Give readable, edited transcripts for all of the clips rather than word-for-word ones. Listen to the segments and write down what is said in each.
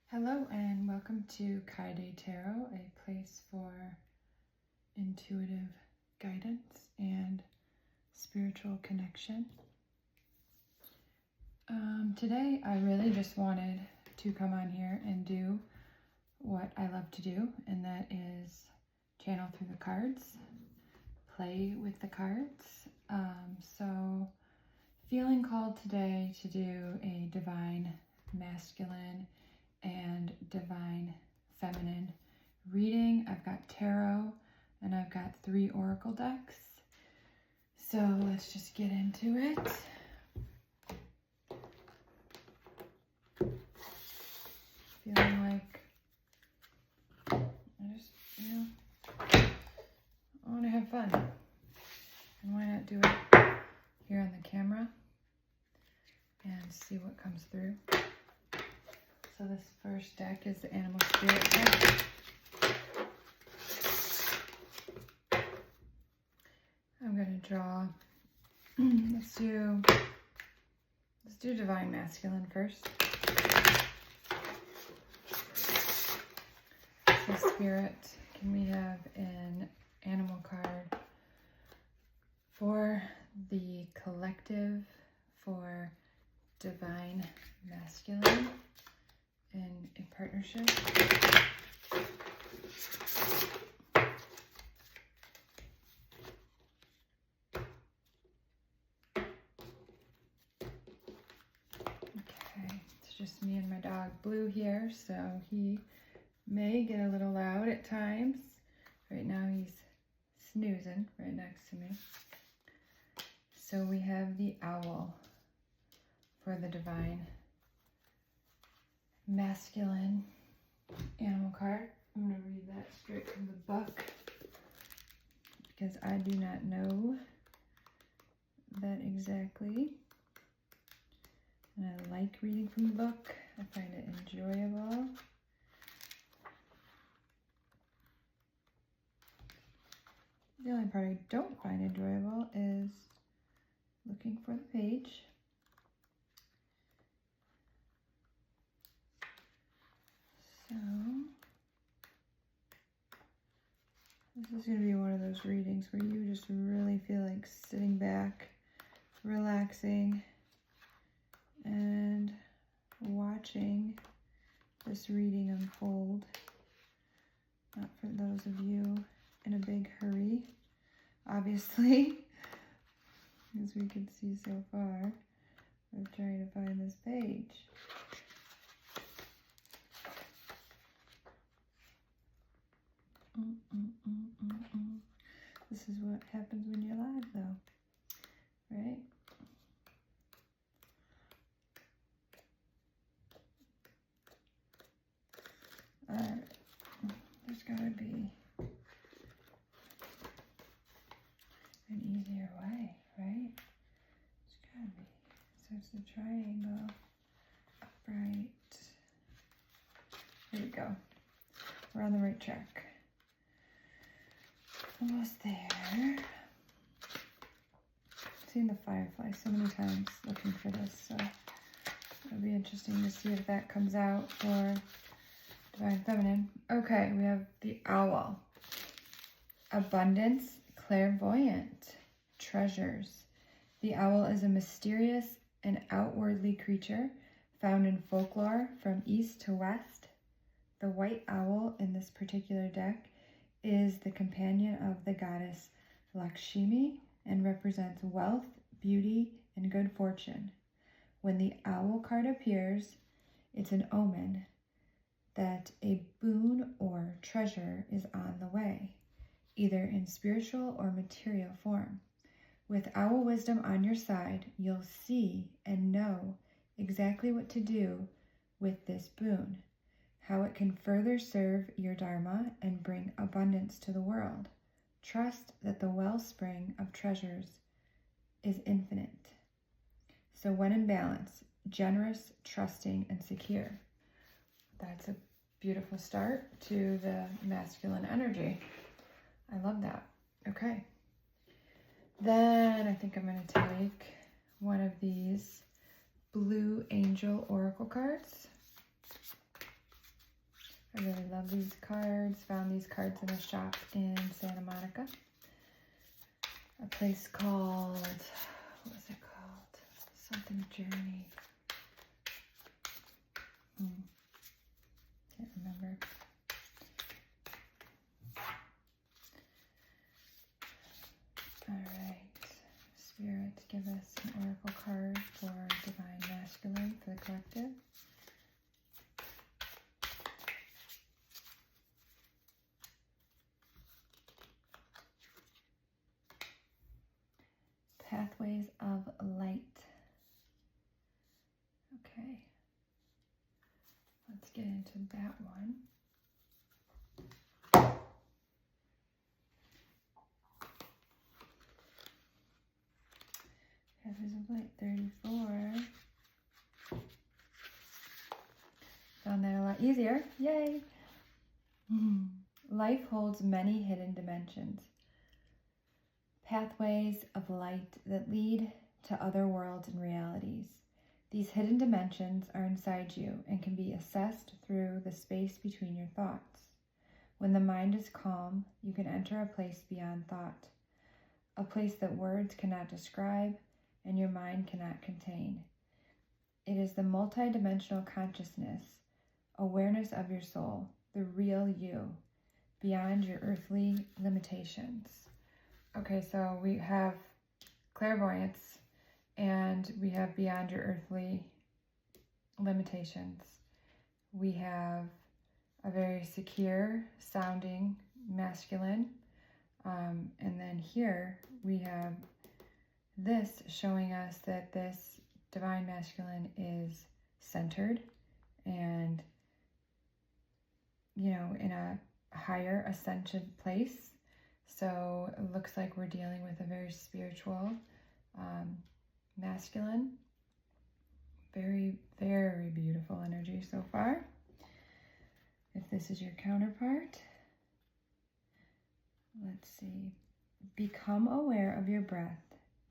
Hello and welcome to Kaide Tarot, a place for intuitive guidance and spiritual connection. Today I really just wanted to come on here and do what I love to do, and that is channel through the cards, play with the cards. So feeling called today to do a divine masculine and divine feminine reading. I've got tarot and I've got 3 oracle decks. So let's just get into it. Feeling like I just, I want to have fun. And why not do it here on the camera and see what comes through. So this first deck is the Animal Spirit deck. I'm going to draw, let's do Divine Masculine first. So Spirit, can we have an animal card for the collective, for Divine Masculine in partnership? Okay, it's just me and my dog Blue here, so he may get a little loud at times. Right now he's snoozing right next to me. So we have the owl for the Divine Masculine animal card. I'm going to read that straight from the book because I do not know that exactly. And I like reading from the book. I find it enjoyable. The only part I don't find enjoyable is looking for the page. So, this is going to be one of those readings where you just really feel like sitting back, relaxing, and watching this reading unfold. Not for those of you in a big hurry, obviously, as we can see so far. I'm trying to find this page. This is what happens when you're live, though, right? There's gotta be an easier way, right? There's gotta be. So it's the triangle, upright. There we go. We're on the right track. Almost there. I've seen the firefly so many times looking for this, so it'll be interesting to see if that comes out for Divine Feminine. Okay, we have the owl. Abundance, clairvoyant, treasures. The owl is a mysterious and outwardly creature found in folklore from east to west. The white owl in this particular deck is the companion of the goddess Lakshmi and represents wealth, beauty, and good fortune. When the owl card appears, it's an omen that a boon or treasure is on the way, either in spiritual or material form. With owl wisdom on your side, you'll see and know exactly what to do with this boon, how it can further serve your dharma and bring abundance to the world. Trust that the wellspring of treasures is infinite. So when in balance, generous, trusting, and secure. That's a beautiful start to the masculine energy. I love that. Okay. Then I think I'm going to take one of these Blue Angel Oracle cards. I really love these cards. Found these cards in a shop in Santa Monica. A place called, what was it called? Something Journey. Can't remember. All right. Spirit, give us an oracle card for Divine Masculine for the collective. Pathways of light. Okay. Let's get into that one. Pathways of light 34. Found that a lot easier. Yay! Life holds many hidden dimensions. Pathways of light that lead to other worlds and realities. These hidden dimensions are inside you and can be assessed through the space between your thoughts. When the mind is calm, you can enter a place beyond thought, a place that words cannot describe and your mind cannot contain. It is the multidimensional consciousness, awareness of your soul, the real you, beyond your earthly limitations. Okay, so we have clairvoyance and we have beyond your earthly limitations. We have a very secure sounding masculine. And then here we have this showing us that this divine masculine is centered and, you know, in a higher ascension place. So it looks like we're dealing with a very spiritual masculine. Very, very beautiful energy so far. If this is your counterpart, let's see. Become aware of your breath.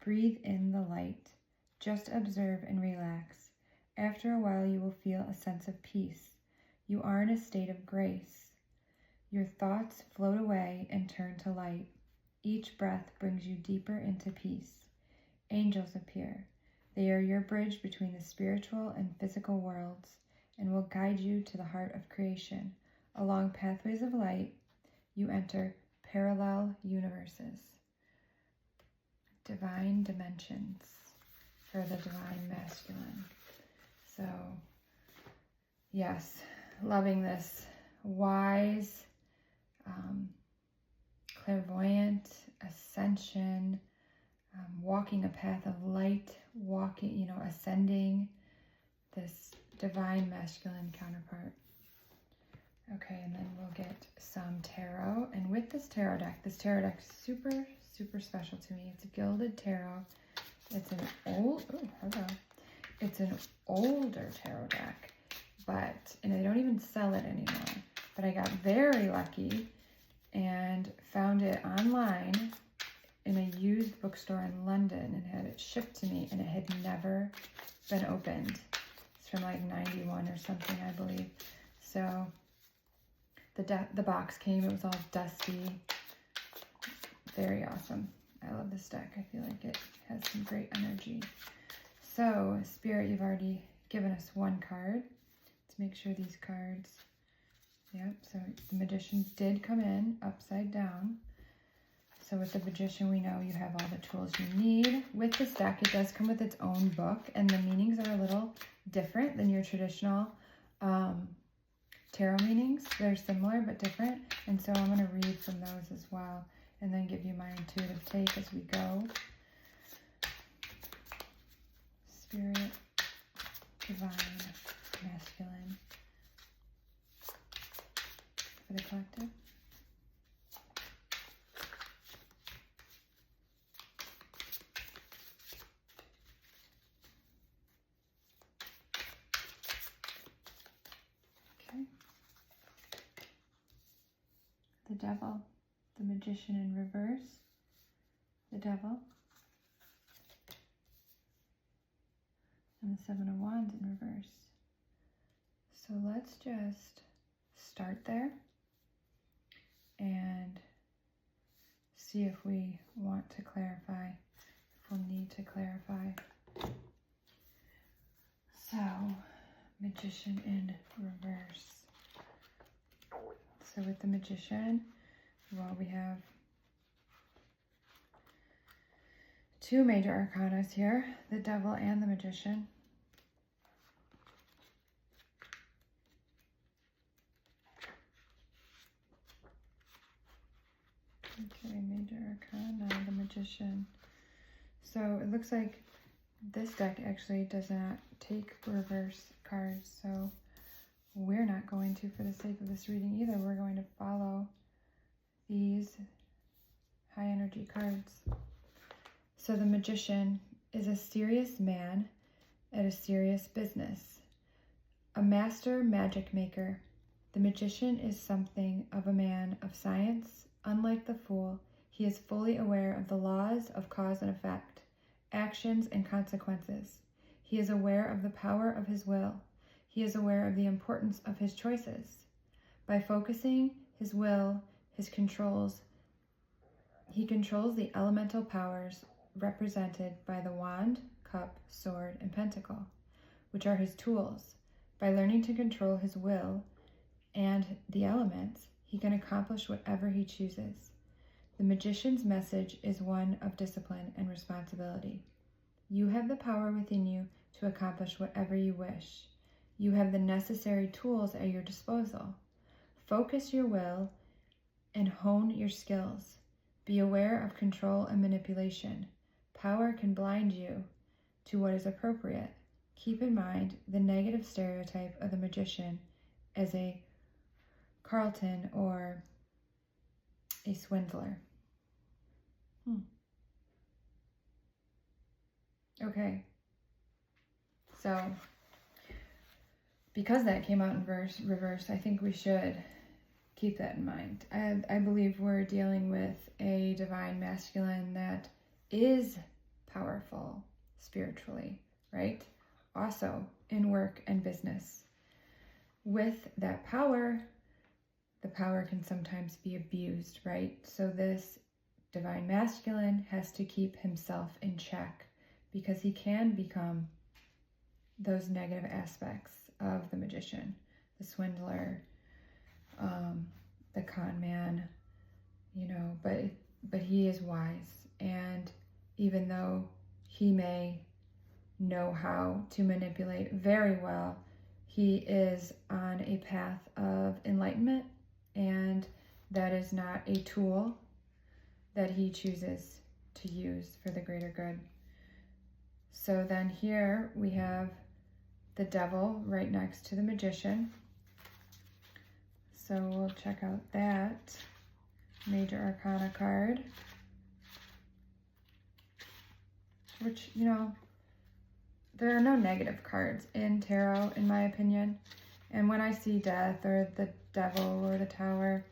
Breathe in the light. Just observe and relax. After a while, you will feel a sense of peace. You are in a state of grace. Your thoughts float away and turn to light. Each breath brings you deeper into peace. Angels appear. They are your bridge between the spiritual and physical worlds and will guide you to the heart of creation. Along pathways of light, you enter parallel universes. Divine dimensions for the divine masculine. So, yes, loving this wise, clairvoyant ascension, walking a path of light, ascending this divine masculine counterpart. Okay, and then we'll get some tarot. And with this tarot deck is super, super special to me. It's a gilded tarot. It's an It's an older tarot deck, and they don't even sell it anymore. But I got very lucky and found it online in a used bookstore in London and had it shipped to me, and it had never been opened. It's from like 91 or something, I believe. So the box came, it was all dusty. Very awesome. I love this deck. I feel like it has some great energy. So, Spirit, you've already given us one card. Let's make sure these cards, yep, so the Magician did come in upside down. So with the Magician, we know you have all the tools you need. With this deck, it does come with its own book, and the meanings are a little different than your traditional tarot meanings. They're similar but different, and so I'm going to read from those as well, and then give you my intuitive take as we go. Spirit, divine, masculine, for the collective. Okay. The Devil, the Magician in reverse, the Devil, and the Seven of Wands in reverse. So let's just start there and see if we want to clarify, if we'll need to clarify. So, Magician in reverse. So with the Magician, well, we have two major arcanas here, the Devil and the Magician. Okay, major arcana, the Magician. So it looks like this deck actually does not take reverse cards, so we're not going to for the sake of this reading either. We're going to follow these high energy cards. So the Magician is a serious man at a serious business, a master magic maker. The Magician is something of a man of science. Unlike the Fool, he is fully aware of the laws of cause and effect, actions and consequences. He is aware of the power of his will. He is aware of the importance of his choices. By focusing his will, he controls the elemental powers represented by the wand, cup, sword, and pentacle, which are his tools. By learning to control his will and the elements, he can accomplish whatever he chooses. The Magician's message is one of discipline and responsibility. You have the power within you to accomplish whatever you wish. You have the necessary tools at your disposal. Focus your will and hone your skills. Be aware of control and manipulation. Power can blind you to what is appropriate. Keep in mind the negative stereotype of the Magician as a charlatan or a swindler. Okay, so because that came out in reverse, I think we should keep that in mind. I believe we're dealing with a divine masculine that is powerful spiritually, right? Also in work and business. With that power, the power can sometimes be abused, right? So this divine masculine has to keep himself in check because he can become those negative aspects of the Magician, the swindler, the con man, but he is wise. And even though he may know how to manipulate very well, he is on a path of enlightenment, and that is not a tool that he chooses to use for the greater good. So then here we have the Devil right next to the Magician. So we'll check out that major arcana card, which, there are no negative cards in tarot, in my opinion. And when I see death or the Devil or the Tower,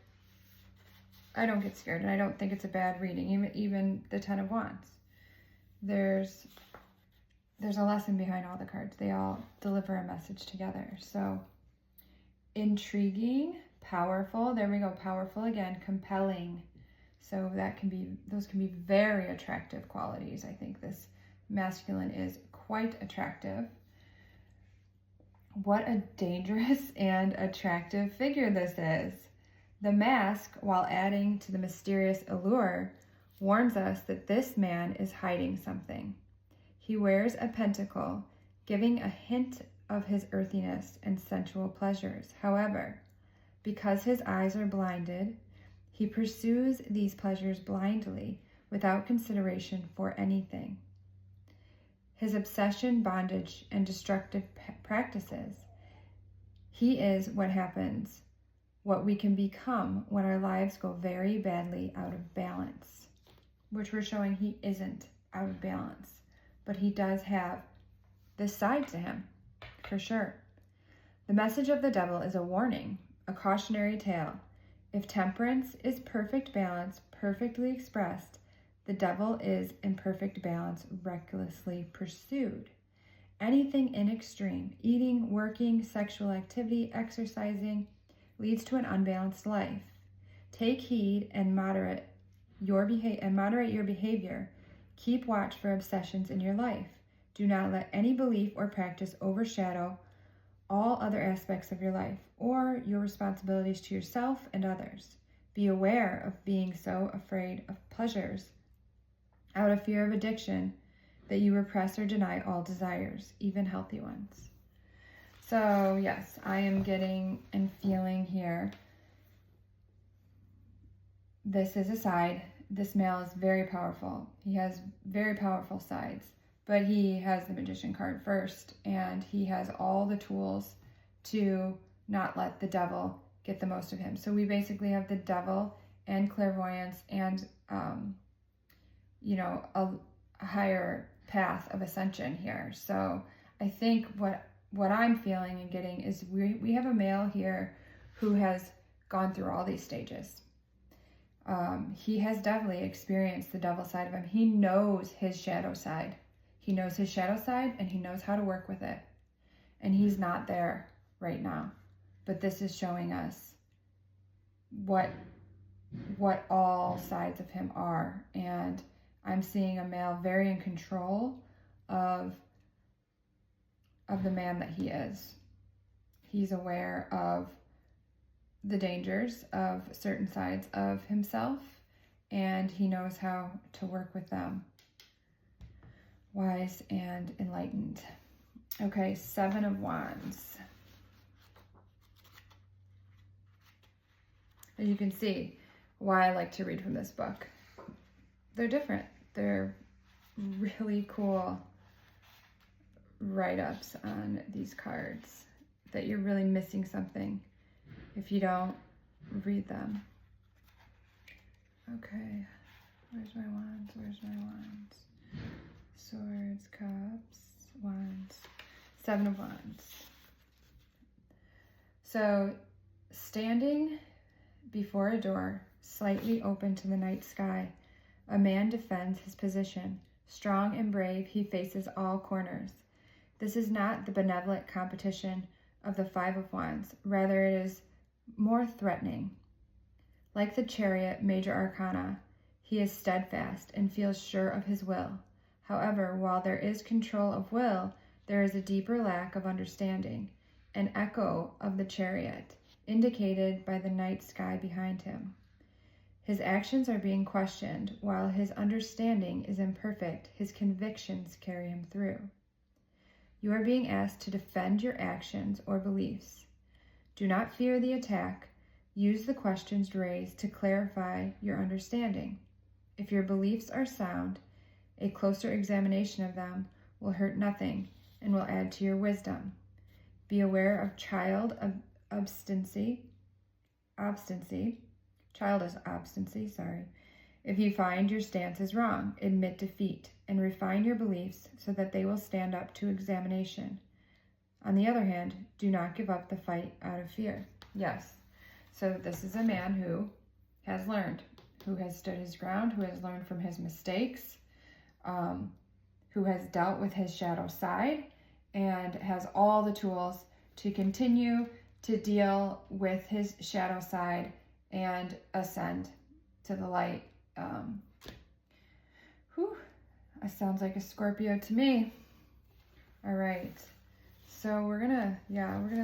I don't get scared, and I don't think it's a bad reading. Even the Ten of Wands. There's a lesson behind all the cards. They all deliver a message together. So intriguing, powerful. There we go. Powerful again. Compelling. So those can be very attractive qualities. I think this masculine is quite attractive. What a dangerous and attractive figure this is. The mask, while adding to the mysterious allure, warns us that this man is hiding something. He wears a pentacle, giving a hint of his earthiness and sensual pleasures. However, because his eyes are blinded, he pursues these pleasures blindly, without consideration for anything. His obsession, bondage, and destructive practices. He is what we can become when our lives go very badly out of balance, which we're showing he isn't out of balance, but he does have this side to him, for sure. The message of the Devil is a warning, a cautionary tale. If temperance is perfect balance, perfectly expressed, the Devil is imperfect balance, recklessly pursued. Anything in extreme, eating, working, sexual activity, exercising, leads to an unbalanced life. Take heed and moderate your behavior. Keep watch for obsessions in your life. Do not let any belief or practice overshadow all other aspects of your life or your responsibilities to yourself and others. Be aware of being so afraid of pleasures out of fear of addiction that you repress or deny all desires, even healthy ones. So yes, I am getting and feeling here. This is a side. This male is very powerful. He has very powerful sides, but he has the Magician card first, and he has all the tools to not let the devil get the most of him. So we basically have the devil and clairvoyance and, a higher path of ascension here. So I think what I'm feeling and getting is we have a male here who has gone through all these stages. He has definitely experienced the devil side of him. He knows his shadow side. He knows his shadow side, and he knows how to work with it. And he's not there right now. But this is showing us what all sides of him are. And I'm seeing a male very in control of the man that he is. He's aware of the dangers of certain sides of himself, and he knows how to work with them. Wise and enlightened. Okay, 7 of Wands. As you can see, why I like to read from this book. They're different. They're really cool write-ups on these cards that you're really missing something if you don't read them. Okay, where's my wands? Where's my wands? Swords, cups, wands. 7 of Wands. So, standing before a door, slightly open to the night sky, a man defends his position. Strong and brave, he faces all corners. This is not the benevolent competition of the 5 of Wands. Rather, it is more threatening. Like the Chariot, Major Arcana, he is steadfast and feels sure of his will. However, while there is control of will, there is a deeper lack of understanding, an echo of the Chariot, indicated by the night sky behind him. His actions are being questioned. While his understanding is imperfect, his convictions carry him through. You are being asked to defend your actions or beliefs. Do not fear the attack. Use the questions raised to clarify your understanding. If your beliefs are sound, a closer examination of them will hurt nothing and will add to your wisdom. Be aware of childish obstinacy. If you find your stance is wrong, admit defeat and refine your beliefs so that they will stand up to examination. On the other hand, do not give up the fight out of fear. Yes, so this is a man who has learned, who has stood his ground, who has learned from his mistakes, who has dealt with his shadow side, and has all the tools to continue to deal with his shadow side and ascend to the light. That sounds like a Scorpio to me. All right, so we're gonna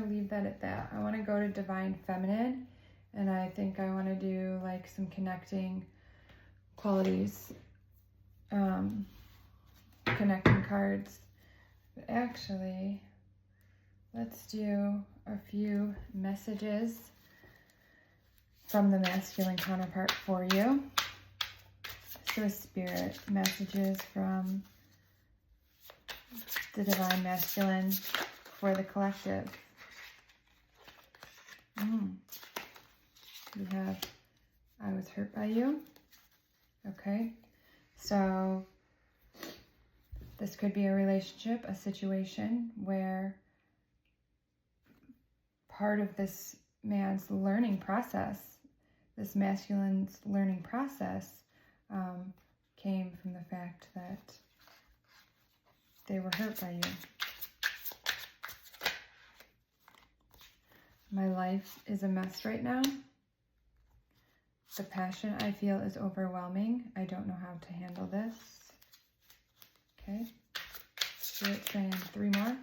leave that at that. I want to go to Divine Feminine, and I think I want to do like some connecting qualities, connecting cards. But actually, let's do a few messages from the masculine counterpart for you. So Spirit, messages from the Divine Masculine for the collective. We have, I was hurt by you. Okay, so this could be a relationship, a situation where part of this man's learning process, this masculine's learning process, came from the fact that they were hurt by you. My life is a mess right now. The passion I feel is overwhelming. I don't know how to handle this. Okay. Spirit saying 3 more.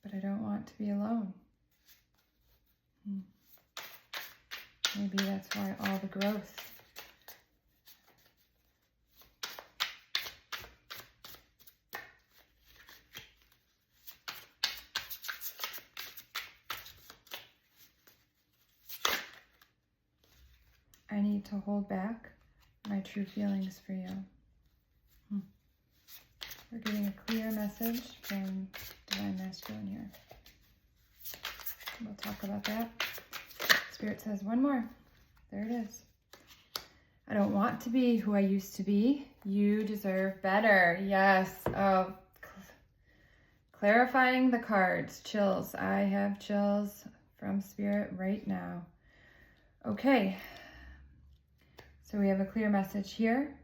But I don't want to be alone. Maybe that's why all the growth. I need to hold back my true feelings for you. We're getting a clear message from Divine Masculine here. We'll talk about that. Spirit says 1 more. There it is. I don't want to be who I used to be. You deserve better. Yes. Oh, clarifying the cards. Chills. I have chills from Spirit right now. Okay. So we have a clear message here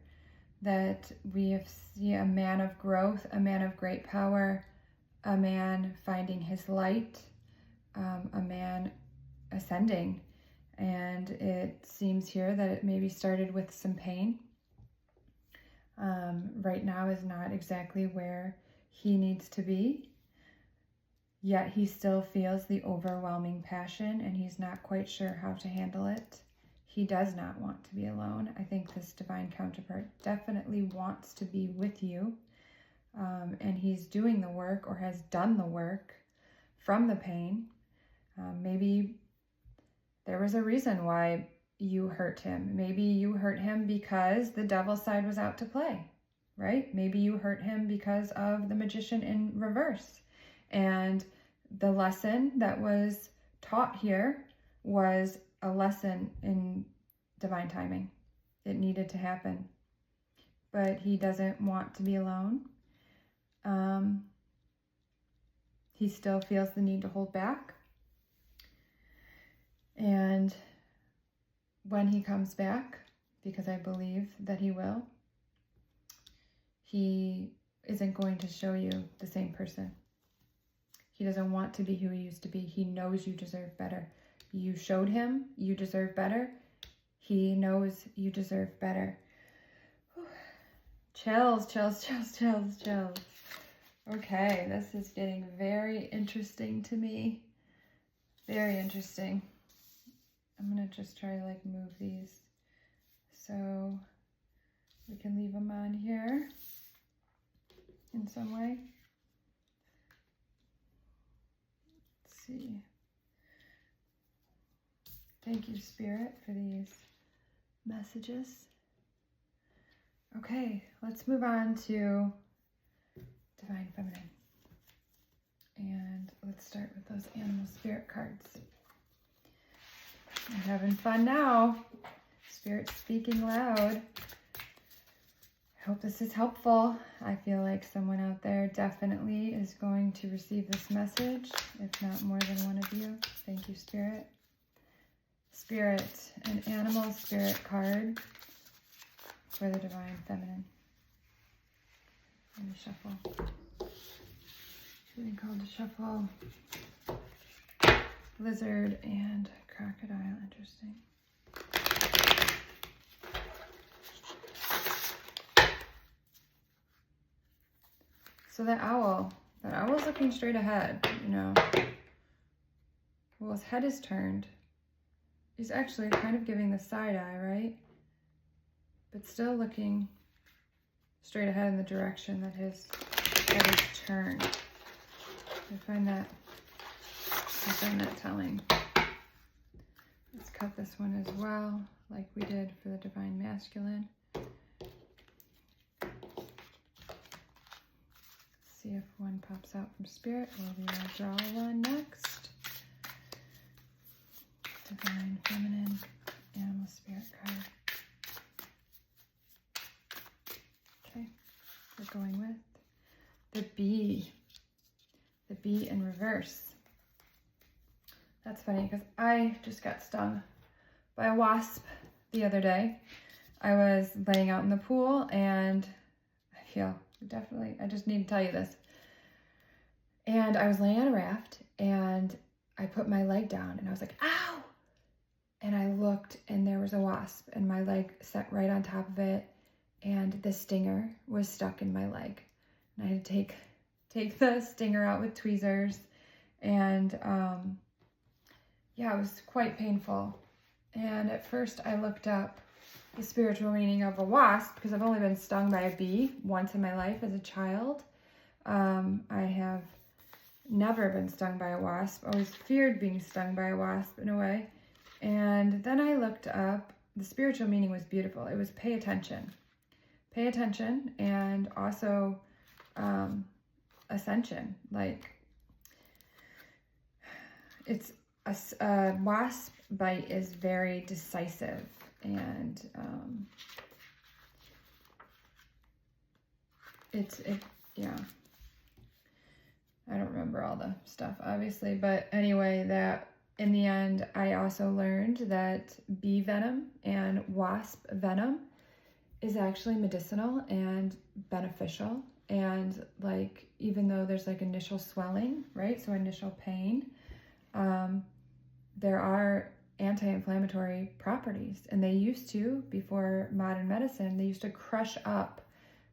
that we see a man of growth, a man of great power, a man finding his light, a man ascending. And it seems here that it maybe started with some pain. Right now is not exactly where he needs to be, yet he still feels the overwhelming passion and he's not quite sure how to handle it. He does not want to be alone. I think this divine counterpart definitely wants to be with you. And he's doing the work or has done the work from the pain. Maybe there was a reason why you hurt him. Maybe you hurt him because the devil side was out to play, right? Maybe you hurt him because of the magician in reverse. And the lesson that was taught here was a lesson in divine timing. It needed to happen. But he doesn't want to be alone. He still feels the need to hold back. And when he comes back, because I believe that he will, he isn't going to show you the same person. He doesn't want to be who he used to be. He knows you deserve better. You showed him you deserve better. He knows you deserve better. Whew. Chills, chills, chills, chills, chills. Okay, this is getting very interesting to me. Very interesting. I'm going to just try to like move these so we can leave them on here in some way. Let's see. Thank you, Spirit, for these messages. Okay, let's move on to Divine Feminine. And let's start with those animal spirit cards. I'm having fun now. Spirit's speaking loud. I hope this is helpful. I feel like someone out there definitely is going to receive this message, if not more than one of you. Thank you, Spirit. Spirit, an animal spirit card for the Divine Feminine. Let me shuffle. Feeling called to shuffle. Lizard and crocodile. Interesting. So that owl's looking straight ahead, you know. Well, his head is turned. He's actually kind of giving the side eye, right? But still looking straight ahead in the direction that his head is turned. I find that telling. Let's cut this one as well, like we did for the Divine Masculine. See if one pops out from Spirit, or we will draw one next. Divine Feminine Animal Spirit card. Okay, we're going with the bee. The bee in reverse. That's funny because I just got stung by a wasp the other day. I was laying out in the pool and I feel definitely, I just need to tell you this. And I was laying on a raft and I put my leg down and I was like, ow! And I looked and there was a wasp and my leg sat right on top of it and the stinger was stuck in my leg. And I had to take the stinger out with tweezers and yeah, it was quite painful. And at first I looked up the spiritual meaning of a wasp because I've only been stung by a bee once in my life as a child. I have never been stung by a wasp. Always feared being stung by a wasp in a way. And then I looked up, the spiritual meaning was beautiful. It was pay attention. Pay attention and also ascension. Like it's a wasp bite is very decisive and yeah. I don't remember all the stuff obviously, but anyway, that in the end, I also learned that bee venom and wasp venom is actually medicinal and beneficial. And like, even though there's like initial swelling, right? So initial pain, there are anti-inflammatory properties. And they used to, before modern medicine, they used to crush up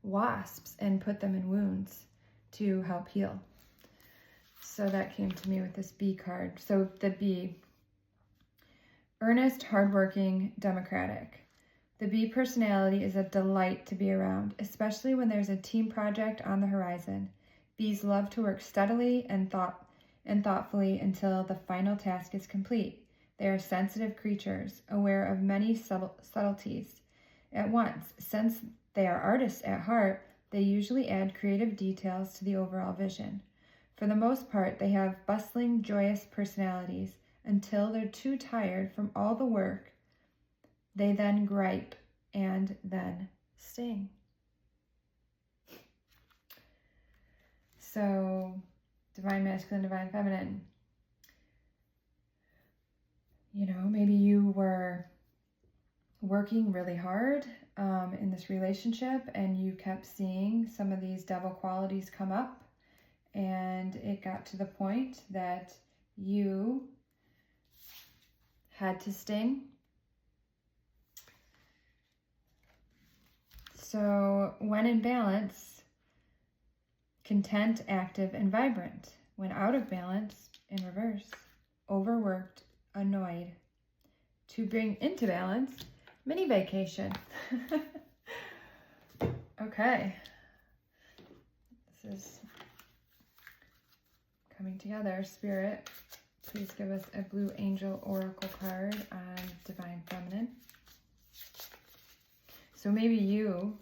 wasps and put them in wounds to help heal. So that came to me with this bee card. So the bee, earnest, hardworking, democratic. The bee personality is a delight to be around, especially when there's a team project on the horizon. Bees love to work steadily and thoughtfully until the final task is complete. They are sensitive creatures, aware of many subtleties at once. Since they are artists at heart, they usually add creative details to the overall vision. For the most part, they have bustling, joyous personalities until they're too tired from all the work. They then gripe and then sting. So, divine masculine, divine feminine. You know, maybe you were working really hard in this relationship and you kept seeing some of these devil qualities come up. And it got to the point that you had to sting. So when in balance, content, active, and vibrant. When out of balance, in reverse, overworked, annoyed. To bring into balance, mini vacation. Okay. This is coming together. Spirit, please give us a blue angel oracle card on divine feminine. So maybe you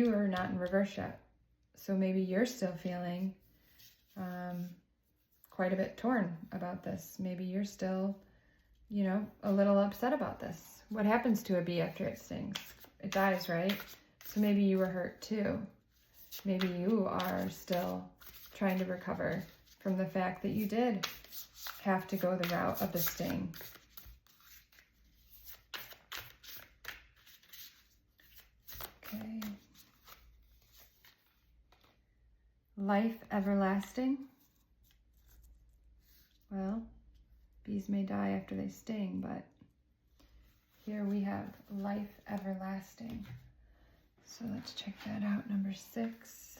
are not in reverse yet. So maybe you're still feeling quite a bit torn about this. Maybe you're still, you know, a little upset about this. What happens to a bee after it stings? It dies, right? So maybe you were hurt too. Maybe you are still trying to recover from the fact that you did have to go the route of the sting. Okay. Life everlasting. Well, bees may die after they sting, but here we have life everlasting. So let's check that out, number 6.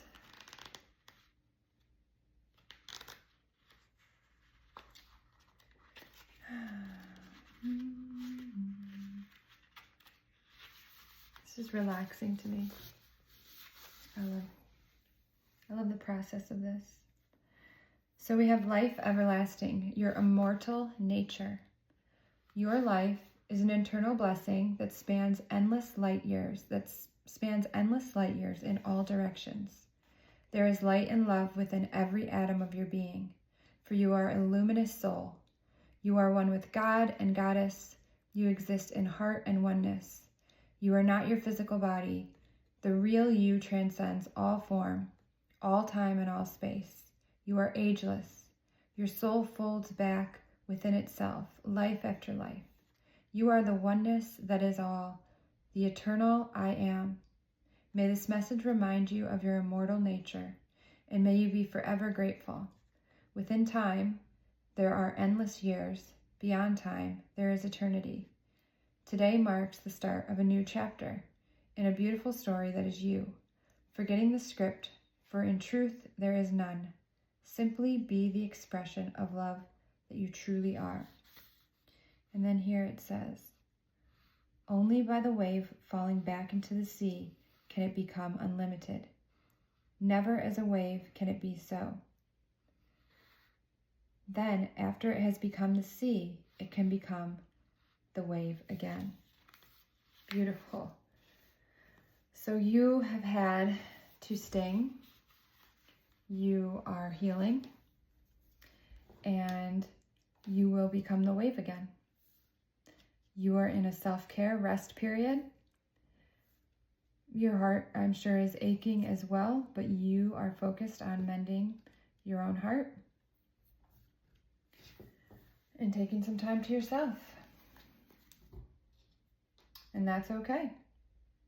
This is relaxing to me. I love the process of this. So we have life everlasting, your immortal nature. Your life is an internal blessing that spans endless light years, in all directions. There is light and love within every atom of your being, for you are a luminous soul. You are one with God and Goddess. You exist in heart and oneness. You are not your physical body. The real you transcends all form, all time, and all space. You are ageless. Your soul folds back within itself, life after life. You are the oneness that is all, the eternal I am. May this message remind you of your immortal nature, and may you be forever grateful. Within time, there are endless years. Beyond time, there is eternity. Today marks the start of a new chapter in a beautiful story that is you. Forgetting the script, for in truth there is none. Simply be the expression of love that you truly are. And then here it says, only by the wave falling back into the sea can it become unlimited. Never as a wave can it be so. Then, after it has become the sea, it can become the wave again. Beautiful. So you have had to sting. You are healing. And you will become the wave again. You are in a self-care rest period. Your heart, I'm sure, is aching as well, but you are focused on mending your own heart and taking some time to yourself. And that's okay.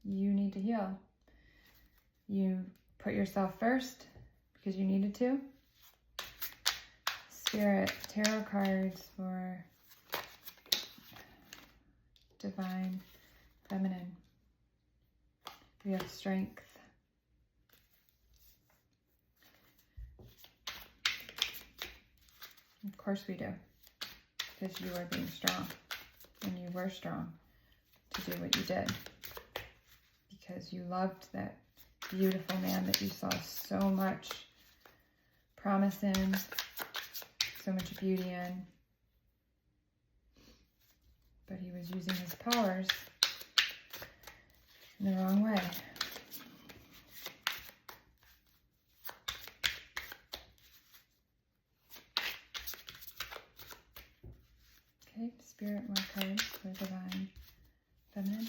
You need to heal. You put yourself first because you needed to. Spirit, tarot cards for divine feminine. We have strength. Of course we do, because you are being strong, and you were strong to do what you did, because you loved that beautiful man that you saw so much promise in, so much beauty in, but he was using his powers in the wrong way. Okay, Spirit, more cards for divine feminine.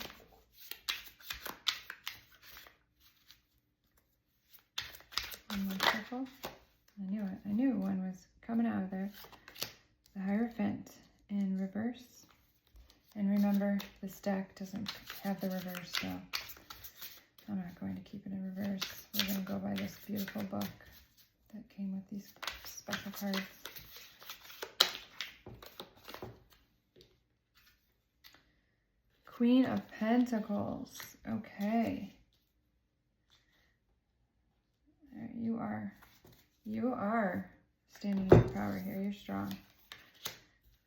One more shuffle. I knew it. I knew one was coming out of there. The Hierophant in reverse. And remember, this deck doesn't have the reverse, so I'm not going to keep it in reverse. We're going to go by this beautiful book that came with these special cards. Queen of Pentacles. Okay. You are standing in your power here. You're strong.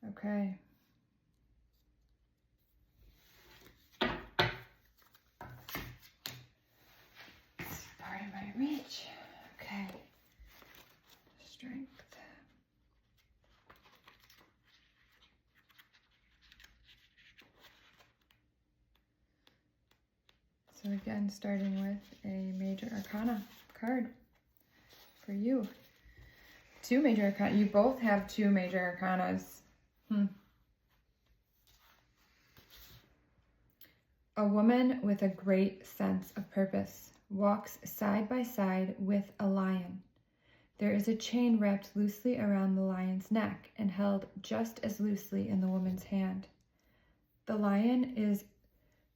Okay. It's part of my reach. Okay. Strength. So again, starting with a major arcana card for you. Two major arcana. You both have two major arcanas. A woman with a great sense of purpose walks side by side with a lion. There is a chain wrapped loosely around the lion's neck and held just as loosely in the woman's hand. The lion is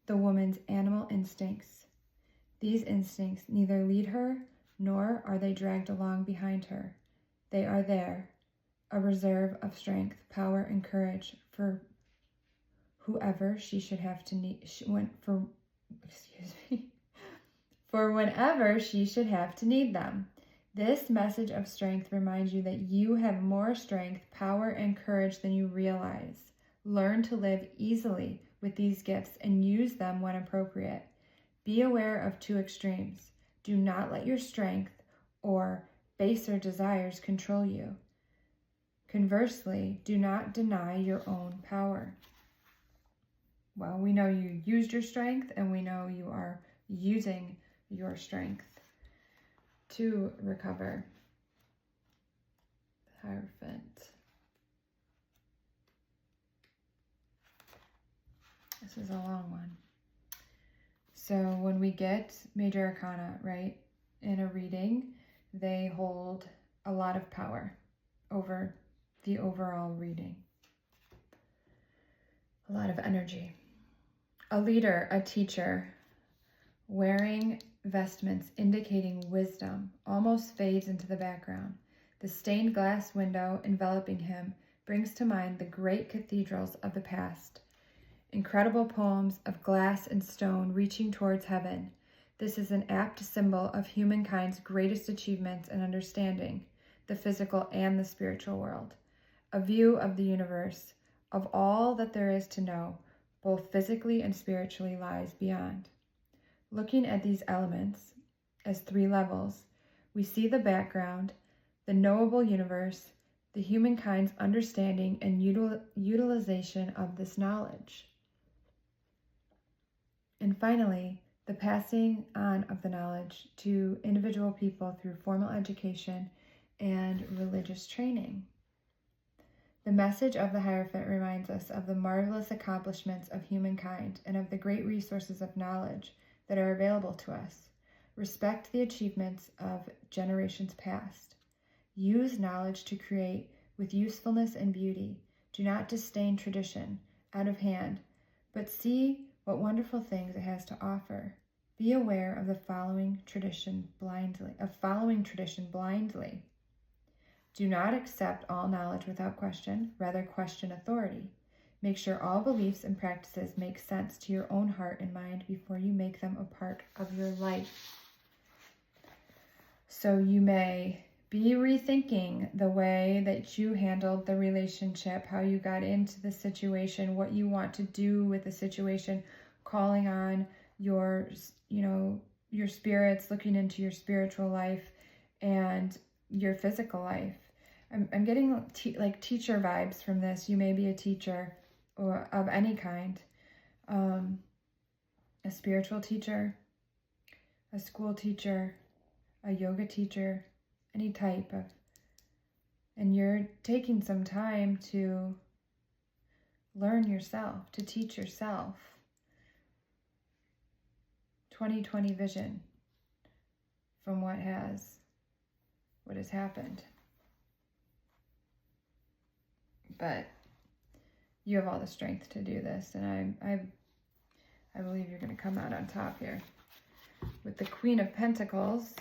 the woman's animal instincts. These instincts neither lead her nor are they dragged along behind her. They are there, a reserve of strength, power, and courage for whoever she should have to need, for whenever she should have to need them. This message of strength reminds you that you have more strength, power, and courage than you realize. Learn to live easily with these gifts and use them when appropriate. Be aware of two extremes. Do not let your strength or baser desires control you. Conversely, do not deny your own power. Well, we know you used your strength, and we know you are using your strength to recover. Hierophant. This is a long one. So when we get major arcana, right, in a reading, they hold a lot of power over the overall reading. A lot of energy. A leader, a teacher, wearing vestments indicating wisdom almost fades into the background. The stained glass window enveloping him brings to mind the great cathedrals of the past, incredible poems of glass and stone reaching towards heaven. This is an apt symbol of humankind's greatest achievements and understanding, the physical and the spiritual world. A view of the universe, of all that there is to know, both physically and spiritually, lies beyond. Looking at these elements as three levels, we see the background, the knowable universe, the humankind's understanding and utilization of this knowledge. And finally, the passing on of the knowledge to individual people through formal education and religious training. The message of the Hierophant reminds us of the marvelous accomplishments of humankind and of the great resources of knowledge that are available to us. Respect the achievements of generations past. Use knowledge to create with usefulness and beauty. Do not disdain tradition out of hand, but see what wonderful things it has to offer. Be aware of following tradition blindly. Do not accept all knowledge without question, rather question authority. Make sure all beliefs and practices make sense to your own heart and mind before you make them a part of your life. So you may be rethinking the way that you handled the relationship, how you got into the situation, what you want to do with the situation, calling on your spirits, looking into your spiritual life and your physical life. I'm getting teacher vibes from this. You may be a teacher or of any kind, a spiritual teacher, a school teacher, a yoga teacher, any type of, and you're taking some time to learn yourself, to teach yourself. 2020 vision from what has happened. But you have all the strength to do this, and I believe you're going to come out on top here. With the Queen of Pentacles,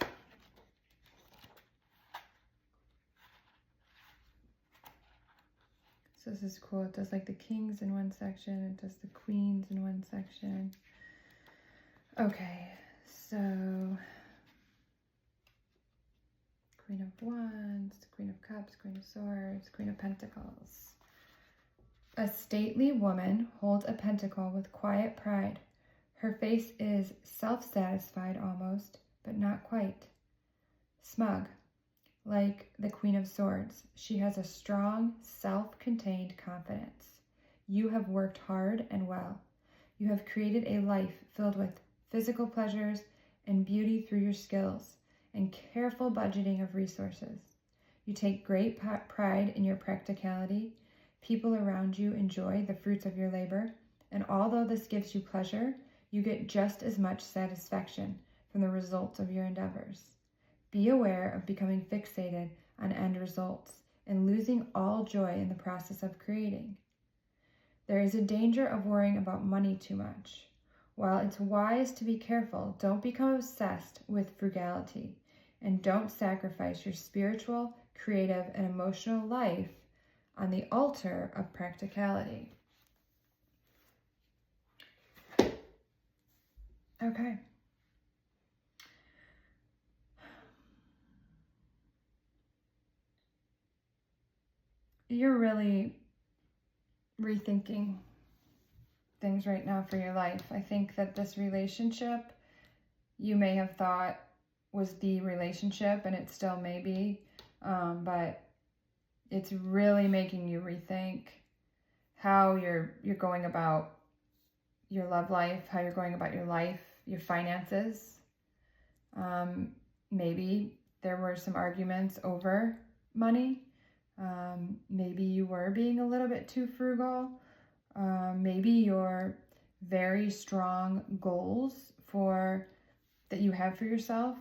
so this is cool. It does like the kings in one section, it does the queens in one section. Okay, so Queen of Wands, Queen of Cups, Queen of Swords, Queen of Pentacles. A stately woman holds a pentacle with quiet pride. Her face is self-satisfied almost, but not quite. Smug, like the Queen of Swords, she has a strong, self-contained confidence. You have worked hard and well. You have created a life filled with physical pleasures and beauty through your skills and careful budgeting of resources. You take great pride in your practicality. People around you enjoy the fruits of your labor, and although this gives you pleasure, you get just as much satisfaction from the results of your endeavors. Be aware of becoming fixated on end results and losing all joy in the process of creating. There is a danger of worrying about money too much. While it's wise to be careful, don't become obsessed with frugality, and don't sacrifice your spiritual, creative, and emotional life on the altar of practicality. Okay. You're really rethinking things right now for your life. I think that this relationship you may have thought was the relationship, and it still may be, but it's really making you rethink how you're going about your love life, how you're going about your life, your finances. Maybe there were some arguments over money. Maybe you were being a little bit too frugal. Maybe your very strong goals that you have for yourself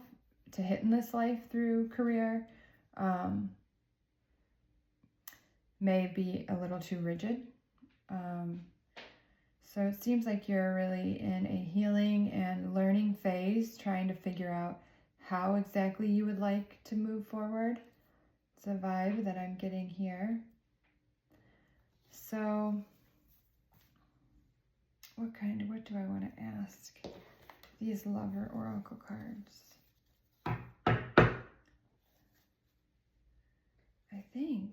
to hit in this life through career may be a little too rigid. So it seems like you're really in a healing and learning phase, trying to figure out how exactly you would like to move forward. It's a vibe that I'm getting here. So what do I want to ask these Lover Oracle cards? I think,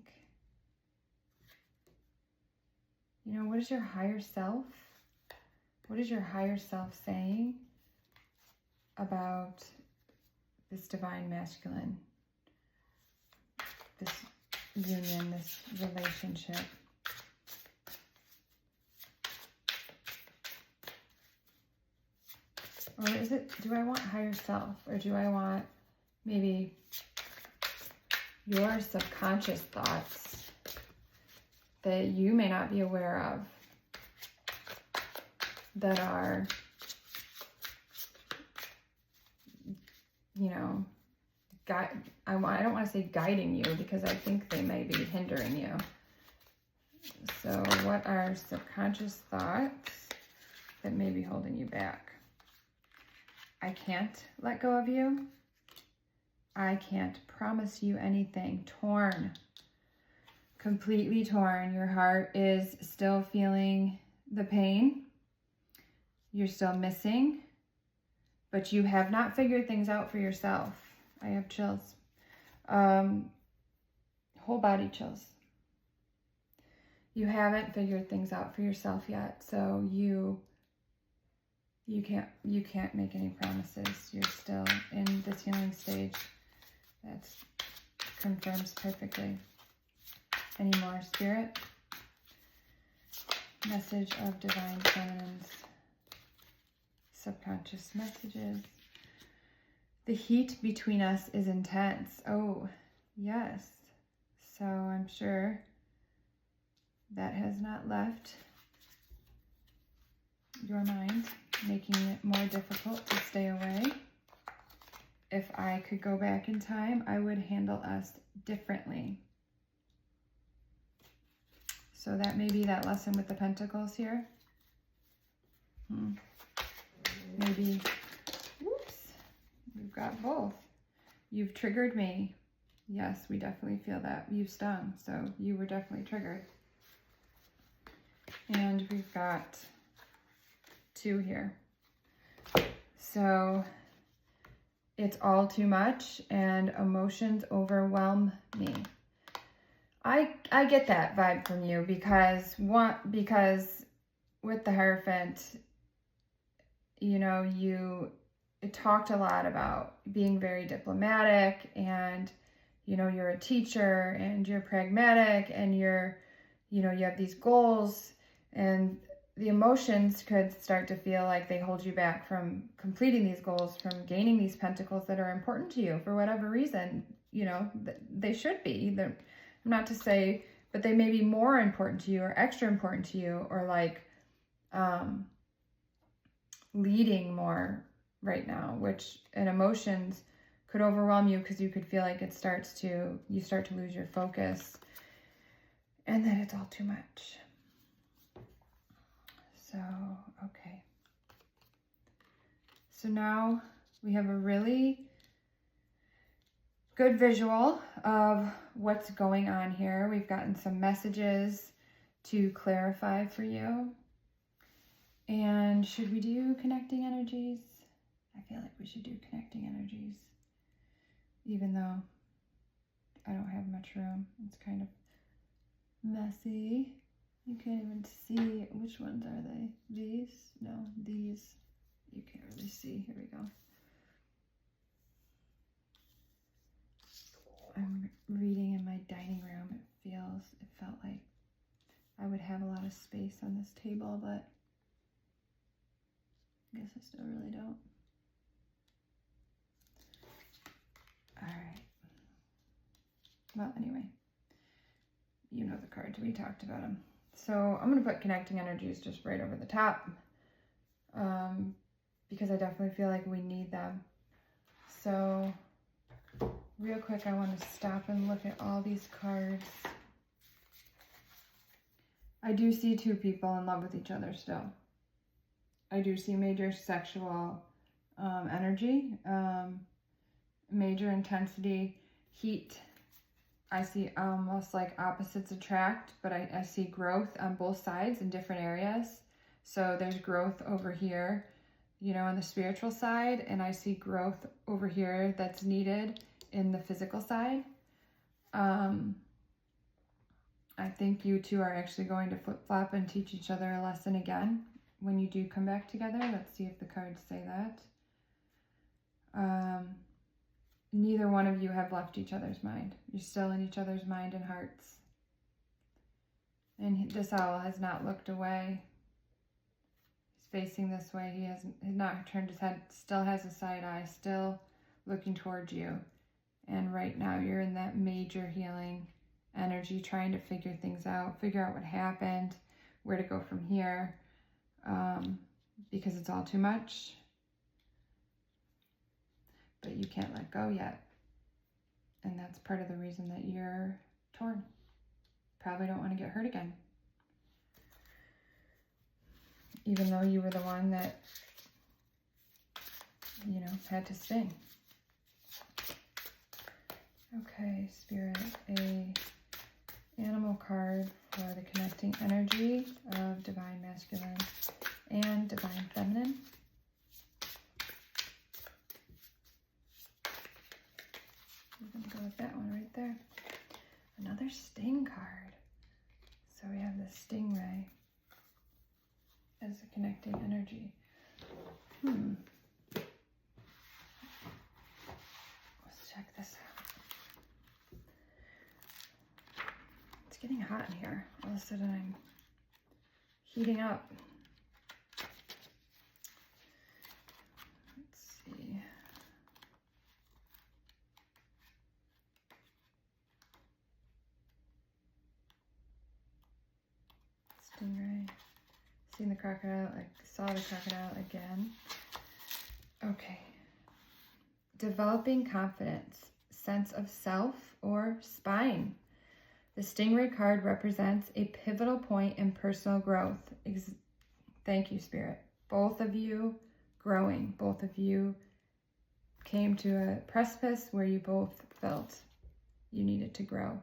what is your higher self? What is your higher self saying about this divine masculine, this union, this relationship? Or is it, do I want higher self, or do I want maybe your subconscious thoughts that you may not be aware of, that are, I don't want to say guiding you, because I think they may be hindering you. So what are subconscious thoughts that may be holding you back? I can't let go of you. I can't promise you anything. Torn. Completely torn. Your heart is still feeling the pain. You're still missing, but you have not figured things out for yourself. I have chills. Whole body chills. You haven't figured things out for yourself yet, so you can't make any promises. You're still in this healing stage. That confirms perfectly. Any more, Spirit? Message of Divine Feminine's subconscious messages. The heat between us is intense. Oh, yes. So I'm sure that has not left your mind, making it more difficult to stay away. If I could go back in time, I would handle us differently. So that may be that lesson with the pentacles here. Maybe, whoops, we've got both. You've triggered me. Yes, we definitely feel that. You've stung, so you were definitely triggered. And we've got 2 here. So it's all too much and emotions overwhelm me. I get that vibe from you because with the Hierophant, you talked a lot about being very diplomatic, and you're a teacher and you're pragmatic, and you have these goals, and the emotions could start to feel like they hold you back from completing these goals, from gaining these pentacles that are important to you for whatever reason. They should be. Not to say, but they may be more important to you or extra important to you, or like leading more right now, and emotions could overwhelm you because you could feel like you start to lose your focus, and that it's all too much. So, okay. So now we have a really good visual of what's going on here. We've gotten some messages to clarify for you. And should we do connecting energies? I feel like we should do connecting energies, even though I don't have much room. It's kind of messy. You can't even see, which ones are they? These? No, these. You can't really see. Here we go. I'm reading in my dining room. It felt like I would have a lot of space on this table, but I guess I still really don't. All right. Well, anyway, you know the cards. We talked about them. So I'm going to put connecting energies just right over the top, because I definitely feel like we need them. So real quick, I want to stop and look at all these cards. I do see 2 people in love with each other still. I do see major sexual energy, major intensity, heat. I see almost like opposites attract, but I see growth on both sides in different areas. So there's growth over here, you know, on the spiritual side, and I see growth over here that's needed in the physical side. I think you two are actually going to flip-flop and teach each other a lesson again when you do come back together. Let's see if the cards say that. Neither one of you have left each other's mind. You're still in each other's mind and hearts. And this owl has not looked away. He's facing this way. He has not turned his head, still has a side eye, still looking towards you. And right now you're in that major healing energy, trying to figure things out, figure out what happened, where to go from here, because it's all too much. But you can't let go yet. And that's part of the reason that you're torn. Probably don't want to get hurt again. Even though you were the one that, you know, had to sting. Okay, Spirit, a animal card for the connecting energy of divine masculine and divine feminine. We're going to go with that one right there. Another sting card. So we have the stingray as a connecting energy. Let's check this out. It's getting hot in here. All of a sudden I'm heating up. Let's see. Stingray. Seen the crocodile, I saw the crocodile again. Okay. Developing confidence, sense of self, or spine. The stingray card represents a pivotal point in personal growth. Thank you, Spirit. Both of you growing. Both of you came to a precipice where you both felt you needed to grow.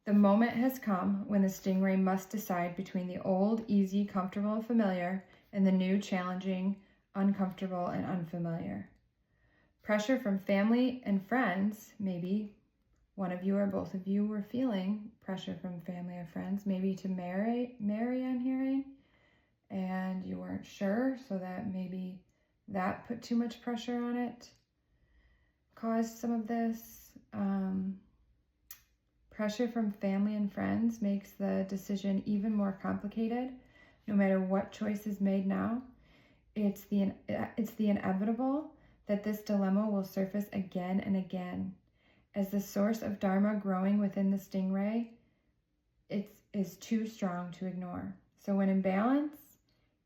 The moment has come when the stingray must decide between the old, easy, comfortable, and familiar, and the new, challenging, uncomfortable, and unfamiliar. Pressure from family and friends, maybe one of you or both of you were feeling pressure from family or friends, maybe to marry I'm hearing, and you weren't sure, so that maybe that put too much pressure on it, caused some of this. Pressure from family and friends makes the decision even more complicated. No matter what choice is made now, it's the inevitable that this dilemma will surface again and again. As the source of Dharma growing within the stingray, it is too strong to ignore. So when in balance,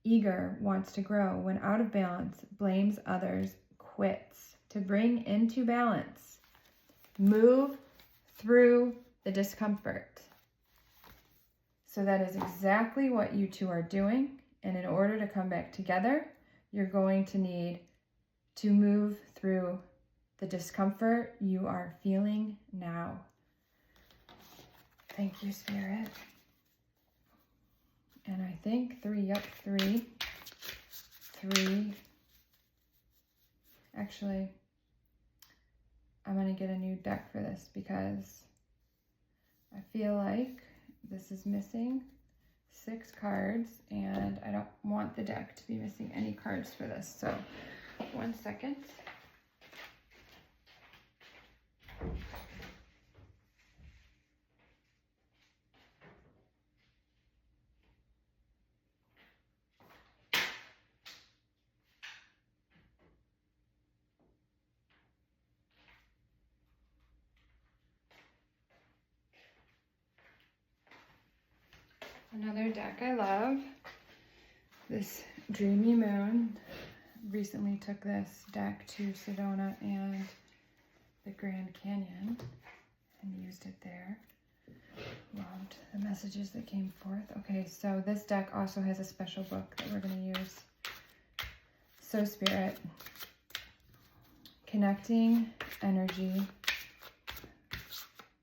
eager, wants to grow. When out of balance, blames others, quits. To bring into balance, move through the discomfort. So that is exactly what you two are doing. And in order to come back together, you're going to need to move through the discomfort you are feeling now. Thank you, Spirit. And I think three. Actually, I'm going to get a new deck for this because I feel like this is missing 6 cards and I don't want the deck to be missing any cards for this. So 1 second. Another deck I love, this Dreamy Moon. Recently took this deck to Sedona and the Grand Canyon and used it there. Loved the messages that came forth. Okay, so this deck also has a special book that we're going to use. So Spirit, connecting energy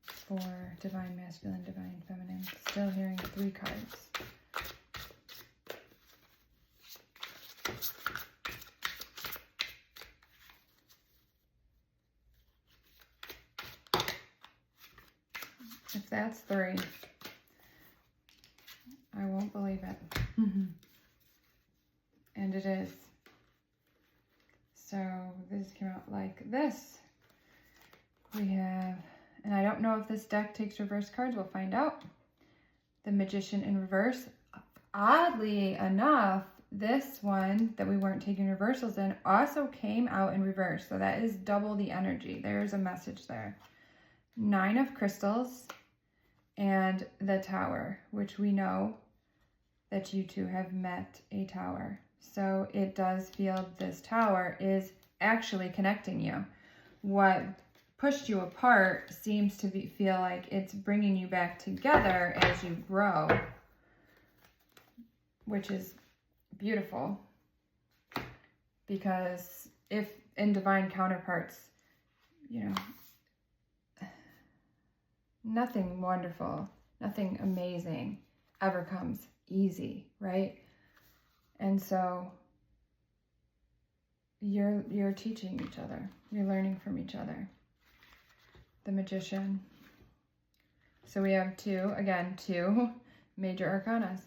for divine masculine, divine feminine. Still hearing 3 cards. If that's 3, I won't believe it. And it is. So this came out like this. We have, and I don't know if this deck takes reverse cards. We'll find out. The Magician in reverse. Oddly enough, this one that we weren't taking reversals in also came out in reverse. So that is double the energy. There's a message there. 9 of crystals and the Tower, which we know that you two have met a Tower. So it does feel this Tower is actually connecting you. What pushed you apart seems to feel like it's bringing you back together as you grow, which is beautiful, because if in divine counterparts, you know, nothing wonderful, nothing amazing ever comes easy, right? And so you're teaching each other. You're learning from each other. The Magician. So we have 2 major arcanas.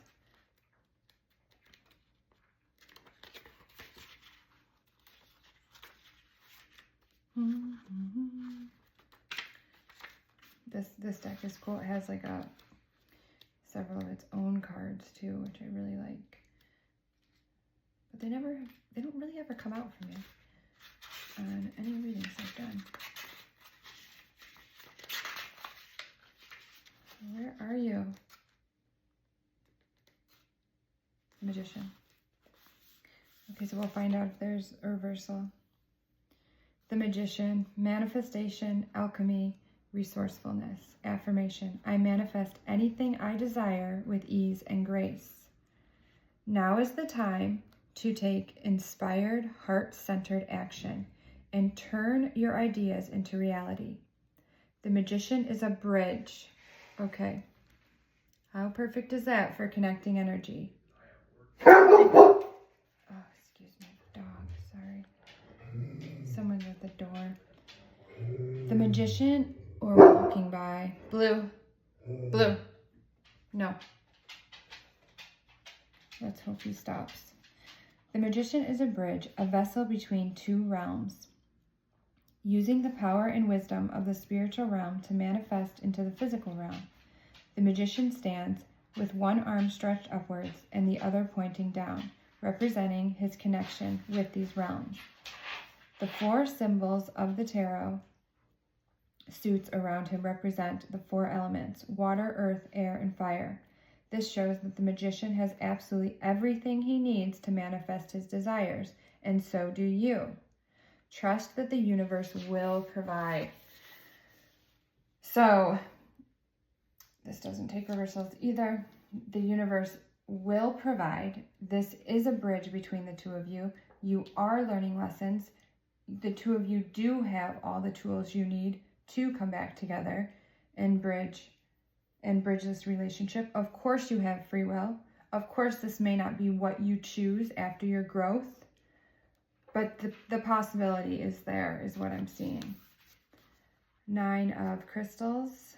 This deck is cool. It has like several of its own cards too, which I really like. But they don't really ever come out for me on any readings I've done. Where are you? Magician. Okay, so we'll find out if there's a reversal. The Magician, manifestation, alchemy, resourcefulness, affirmation. I manifest anything I desire with ease and grace. Now is the time to take inspired, heart-centered action and turn your ideas into reality. The Magician is a bridge. Okay. How perfect is that for connecting energy? Oh, excuse me, dog, sorry. Someone's at the door. The Magician, or walking by. Blue. No. Let's hope he stops. The Magician is a bridge, a vessel between 2 realms. Using the power and wisdom of the spiritual realm to manifest into the physical realm. The Magician stands with one arm stretched upwards and the other pointing down, representing his connection with these realms. The 4 symbols of the tarot suits around him represent the 4 elements: water, earth, air, and fire. This shows that the Magician has absolutely everything he needs to manifest his desires, and so do you. Trust that the universe will provide. So, this doesn't take reversals either. The universe will provide. This is a bridge between the 2 of you. You are learning lessons. The 2 of you do have all the tools you need to come back together and bridge this relationship. Of course you have free will. Of course this may not be what you choose after your growth, but the possibility is there, is what I'm seeing. 9 of crystals.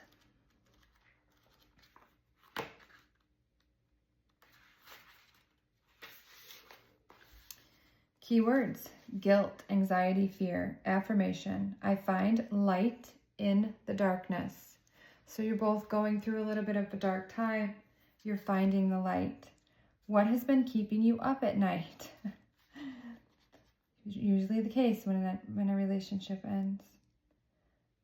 Keywords: guilt, anxiety, fear. Affirmation: I find light in the darkness. So you're both going through a little bit of a dark time. You're finding the light. What has been keeping you up at night? Usually the case when a relationship ends.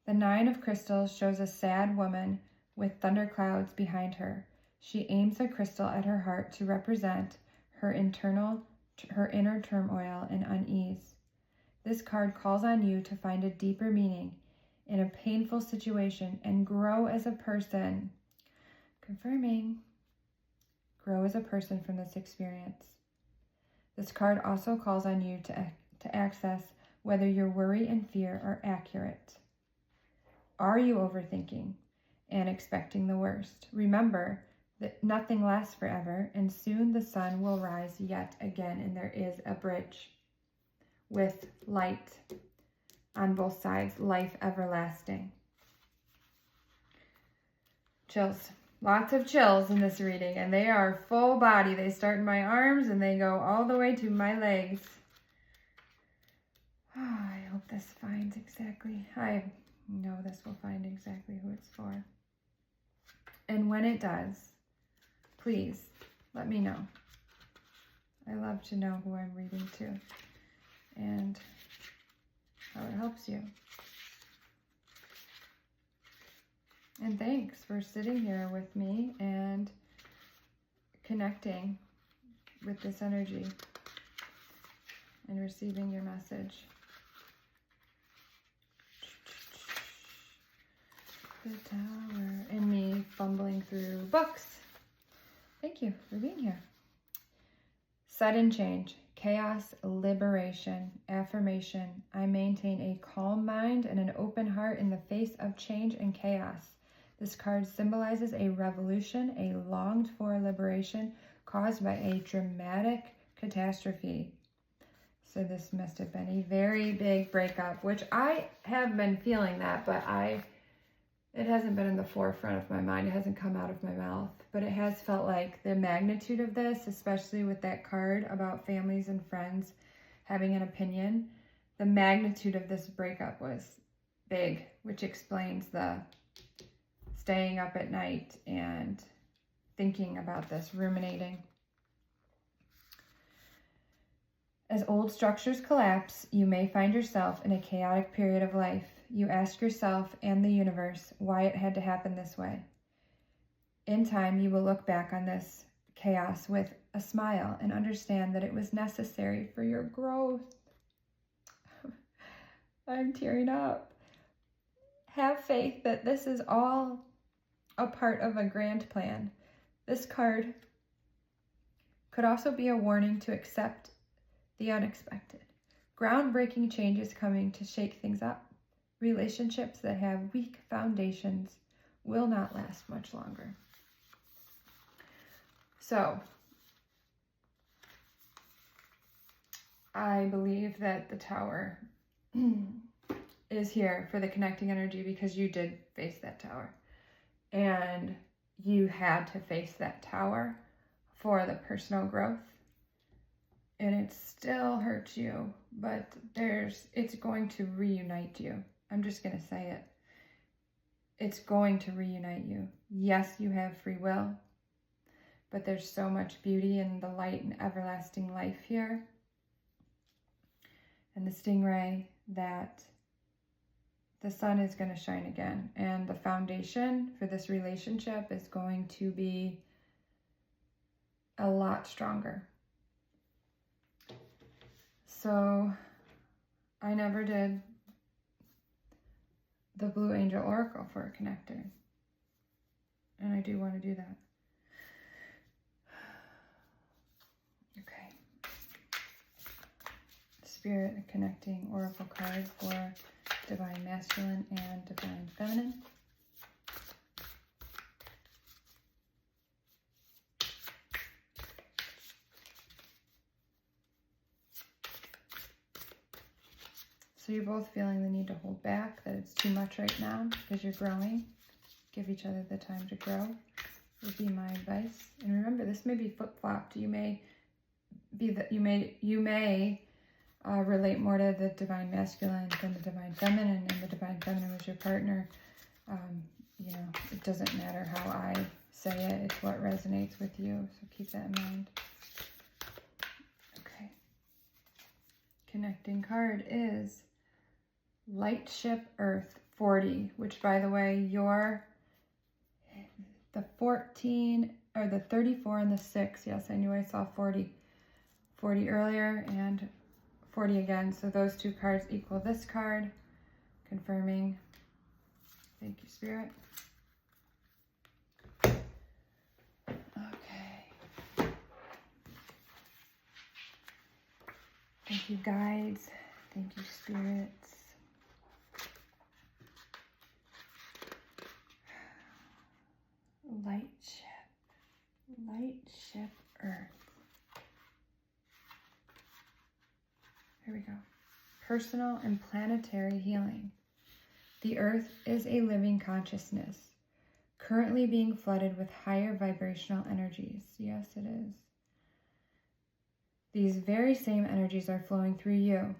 The 9 of crystals shows a sad woman with thunderclouds behind her. She aims a crystal at her heart to represent her inner turmoil and unease. This card calls on you to find a deeper meaning in a painful situation and grow as a person. Confirming, grow as a person from this experience. This card also calls on you to access whether your worry and fear are accurate. Are you overthinking and expecting the worst? Remember that nothing lasts forever, and soon the sun will rise yet again, and there is a bridge with light on both sides, life everlasting. Chills. Lots of chills in this reading, and they are full body. They start in my arms and they go all the way to my legs. Oh, I hope this finds exactly, I know this will find exactly who it's for. And when it does, please let me know. I love to know who I'm reading to and how it helps you. And thanks for sitting here with me and connecting with this energy and receiving your message. The Tower, and me fumbling through books. Thank you for being here. Sudden change, chaos, liberation, affirmation. I maintain a calm mind and an open heart in the face of change and chaos. This card symbolizes a revolution, a longed-for liberation caused by a dramatic catastrophe. So this must have been a very big breakup, which I have been feeling that, but it hasn't been in the forefront of my mind. It hasn't come out of my mouth, but it has felt like the magnitude of this, especially with that card about families and friends having an opinion, the magnitude of this breakup was big, which explains the staying up at night and thinking about this, ruminating. As old structures collapse, you may find yourself in a chaotic period of life. You ask yourself and the universe why it had to happen this way. In time, you will look back on this chaos with a smile and understand that it was necessary for your growth. I'm tearing up. Have faith that this is all a part of a grand plan. This card could also be a warning to accept the unexpected. Groundbreaking changes coming to shake things up. Relationships that have weak foundations will not last much longer. So, I believe that the Tower is here for the connecting energy because you did face that Tower. And you had to face that Tower for the personal growth. And it still hurts you, but it's going to reunite you. I'm just going to say it. It's going to reunite you. Yes, you have free will, but there's so much beauty in the light and everlasting life here. And the stingray that the sun is going to shine again. And the foundation for this relationship is going to be a lot stronger. So I never did the Blue Angel Oracle for a connector. And I do want to do that. Okay. Spirit Connecting Oracle card for Divine Masculine and Divine Feminine. So you're both feeling the need to hold back, that it's too much right now because you're growing. Give each other the time to grow would be my advice. And remember, this may be flip-flopped. You may relate more to the Divine Masculine than the Divine Feminine, and the Divine Feminine was your partner. It doesn't matter how I say it. It's what resonates with you. So keep that in mind. Okay. Connecting card is Lightship Earth 40, which, by the way, you're the 14 or the 34 and the 6. Yes, I knew I saw 40 earlier and 40 again. So those two cards equal this card, confirming Thank you, Spirit. Okay. Thank you, guides. Thank you, spirits. Light ship Earth. Here we go. Personal and planetary healing. The Earth is a living consciousness, currently being flooded with higher vibrational energies. Yes, it is. These very same energies are flowing through you.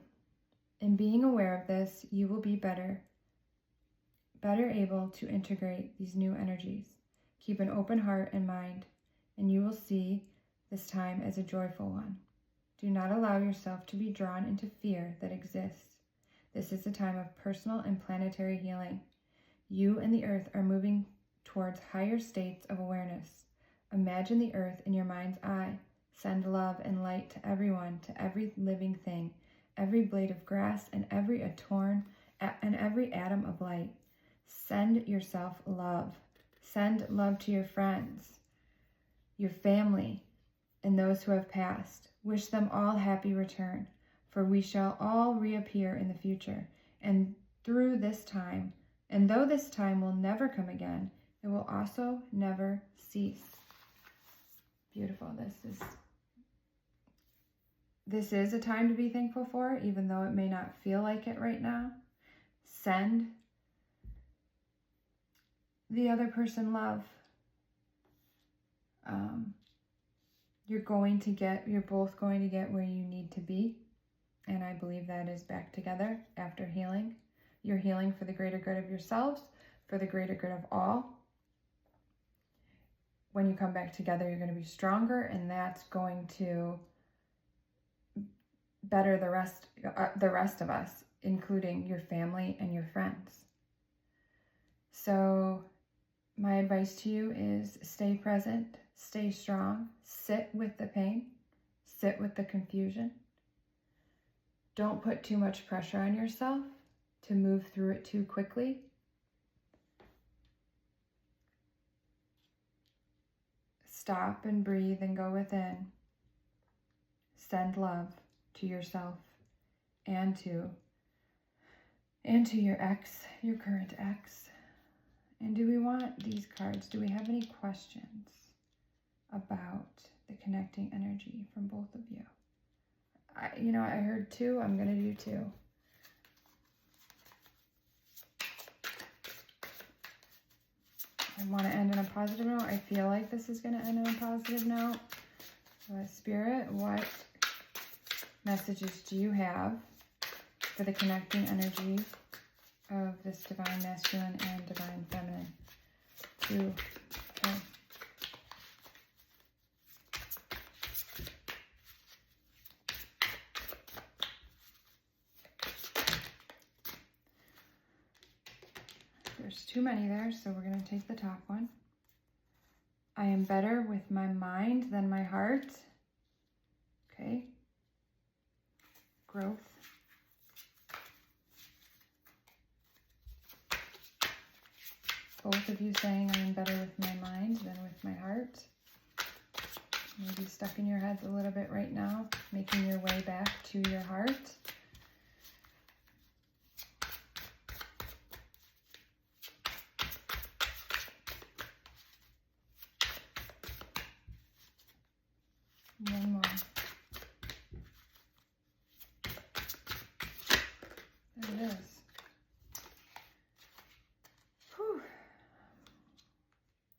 In being aware of this, you will be better able to integrate these new energies. Keep an open heart and mind, and you will see this time as a joyful one. Do not allow yourself to be drawn into fear that exists. This is a time of personal and planetary healing. You and the Earth are moving towards higher states of awareness. Imagine the Earth in your mind's eye. Send love and light to everyone, to every living thing, every blade of grass and every atom of light. Send yourself love. Send love to your friends, your family, and those who have passed. Wish them all happy return, for we shall all reappear in the future. And though this time will never come again, it will also never cease. Beautiful. This is a time to be thankful for, even though it may not feel like it right now. Send the other person love. You're both going to get where you need to be. And I believe that is back together after healing. You're healing for the greater good of yourselves, for the greater good of all. When you come back together, you're going to be stronger, and that's going to better the rest of us, including your family and your friends. So my advice to you is stay present, stay strong, sit with the pain, sit with the confusion. Don't put too much pressure on yourself to move through it too quickly. Stop and breathe and go within. Send love to yourself and to your ex, your current ex. And do we want these cards? Do we have any questions about the connecting energy from both of you? I heard 2. I'm going to do 2. I want to end on a positive note. I feel like this is going to end on a positive note. Spirit, what messages do you have for the connecting energy of this divine masculine and divine feminine? 2. Okay. There's too many there, so we're going to take the top one. I am better with my mind than my heart. Okay. Growth. Both of you saying I am better with my mind than with my heart. Maybe stuck in your heads a little bit right now, making your way back to your heart. One more. There it is. Whew.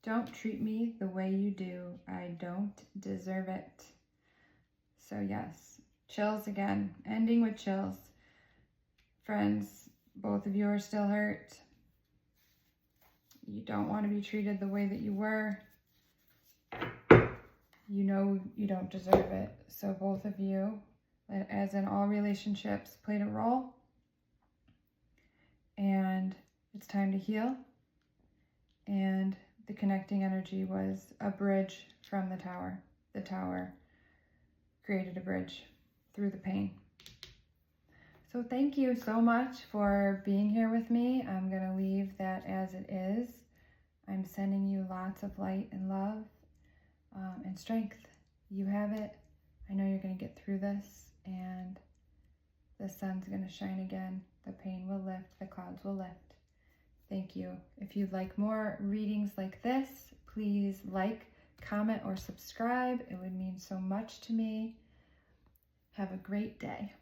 Don't treat me the way you do. I don't deserve it. So yes, chills again. Ending with chills. Friends, both of you are still hurt. You don't want to be treated the way that you were. You know you don't deserve it. So both of you, as in all relationships, played a role. And it's time to heal. And the connecting energy was a bridge from the tower. The tower created a bridge through the pain. So thank you so much for being here with me. I'm going to leave that as it is. I'm sending you lots of light and love and strength. You have it. I know you're going to get through this, and the sun's going to shine again. The pain will lift. The clouds will lift. Thank you. If you'd like more readings like this, please like, comment, or subscribe. It would mean so much to me. Have a great day.